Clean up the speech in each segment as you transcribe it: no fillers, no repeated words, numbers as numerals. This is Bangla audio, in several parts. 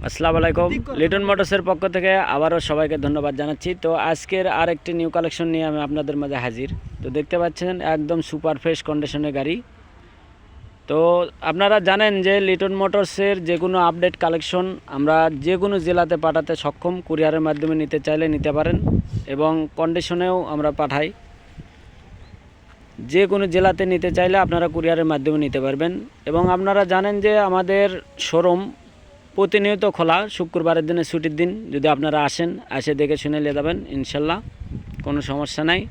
আসসালামু আলাইকুম। লিটন মোটরসের পক্ষ থেকে আবারও সবাইকে ধন্যবাদ জানাচ্ছি। তো আজকের আরেকটি নিউ কালেকশন নিয়ে আমি আপনাদের মাঝে হাজির। তো দেখতে পাচ্ছেন একদম সুপার ফ্রেশ কন্ডিশনের গাড়ি। তো আপনারা জানেন যে লিটন মোটরসের যে কোনো আপডেট কালেকশন আমরা যে কোনো জেলাতে পাঠাতে সক্ষম। কুরিয়ারের মাধ্যমে নিতে চাইলে নিতে পারেন এবং কন্ডিশনেও আমরা পাঠাই। যে কোনো জেলাতে নিতে চাইলে আপনারা কুরিয়ারের মাধ্যমে নিতে পারবেন। এবং আপনারা জানেন যে আমাদের শোরুম প্রতিনিয়ত খোলা, শুক্রবারের দিনে ছুটির দিন। যদি আপনারা আসেন, এসে দেখে শুনে নিয়ে যাবেন, ইনশাল্লাহ কোনো সমস্যা নাই।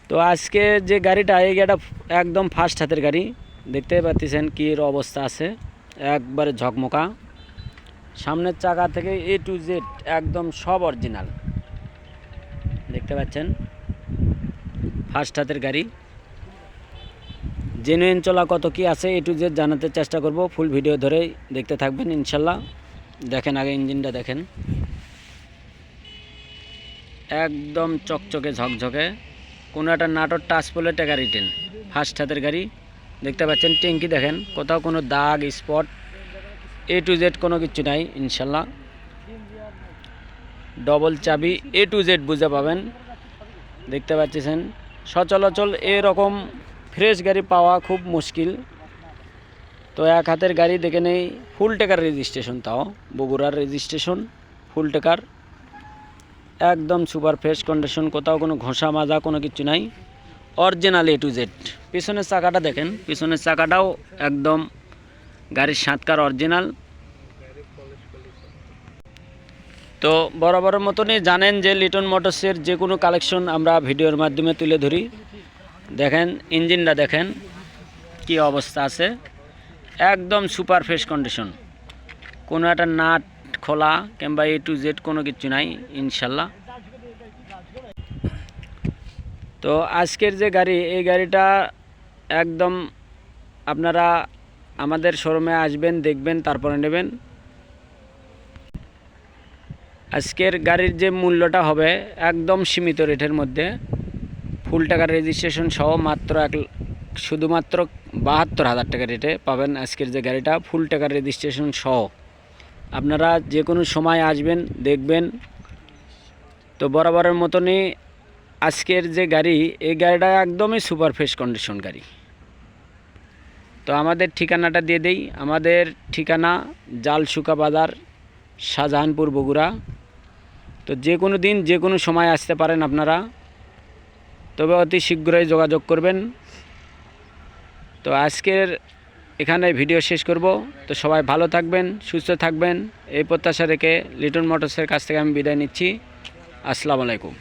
তো আজকে যে গাড়িটা, এই গাড়িটা একদম ফার্স্ট হাতের গাড়ি। দেখতে পাচ্ছেন কী অবস্থা আছে, একবারে ঝকমকা। সামনের চাকা থেকে A to Z একদম সব অরিজিনাল। দেখতে পাচ্ছেন ফার্স্ট হাতের গাড়ি। জেনুইন চলা কত কি আছে A to Z জানাতে চেষ্টা করব। ফুল ভিডিও ধরেই দেখতে থাকবেন ইনশাল্লাহ। দেখেন আগে ইঞ্জিনটা দেখেন, একদম চকচকে ঝকঝকে। কোনো একটা নাটোর টাচ পড়লে টাকা রিটেন। ফার্স্ট হাতের গাড়ি। দেখতে পাচ্ছেন ট্যাঙ্কি দেখেন, কোথাও কোনো দাগ স্পট A to Z কোনো কিছু নাই ইনশাল্লাহ। ডবল চাবি A to Z বুঝে পাবেন। দেখতে পাচ্ছেন সচলাচল এরকম ফ্রেশ গাড়ি পাওয়া খুব মুশকিল। তো এক হাতের গাড়ি দেখে নেই, ফুল টেকার রেজিস্ট্রেশন, তাও বগুড়ার রেজিস্ট্রেশন, ফুল টেকার, একদম সুপার ফ্রেশ কন্ডিশন, কোথাও কোনো ঘষা মাজা কোনো কিছু নাই, অরিজিনাল A to Z। পিছনের চাকাটা দেখেন, পিছনের চাকাটাও একদম গাড়ির সাতকার অরিজিনাল। তো বরাবরের মতনই জানেন যে লিটন মোটরসের যে কোনো কালেকশন আমরা ভিডিওর মাধ্যমে তুলে ধরি। দেখেন ইঞ্জিনটা দেখেন কি অবস্থা আছে, একদম সুপার ফ্রেশ কন্ডিশন। কোনো একটা নাট খোলা কিংবা A to Z কোনো কিছু নাই ইনশাল্লাহ। তো আজকের যে গাড়ি, এই গাড়িটা একদম আপনারা আমাদের শোরুমে আসবেন, দেখবেন, তারপরে নেবেন। আজকের গাড়ির যে মূল্যটা হবে একদম সীমিত রেটের মধ্যে, ফুল টাকার রেজিস্ট্রেশন সহ মাত্র শুধুমাত্র 72,000 টাকা রেটে পাবেন আজকের যে গাড়িটা, ফুল টাকার রেজিস্ট্রেশন সহ। আপনারা যে কোনো সময় আসবেন, দেখবেন। তো বরাবরের মতনই আজকের যে গাড়ি, এই গাড়িটা একদমই সুপার ফ্রেশ কন্ডিশন গাড়ি। তো আমাদের ঠিকানাটা দিয়ে দেই। আমাদের ঠিকানা জালশুকা বাজার, শাহজাহানপুর, বগুড়া। তো যে কোনো দিন যে কোনো সময় আসতে পারেন আপনারা, তবে অতি শীঘ্রই যোগাযোগ করবেন। তো আজকের এখানে ভিডিও শেষ করব। তো সবাই ভালো থাকবেন, সুস্থ থাকবেন, এই প্রত্যাশা রেখে লিটন মোটরসের কাছ থেকে আমি বিদায় নিচ্ছি। আসসালামু আলাইকুম।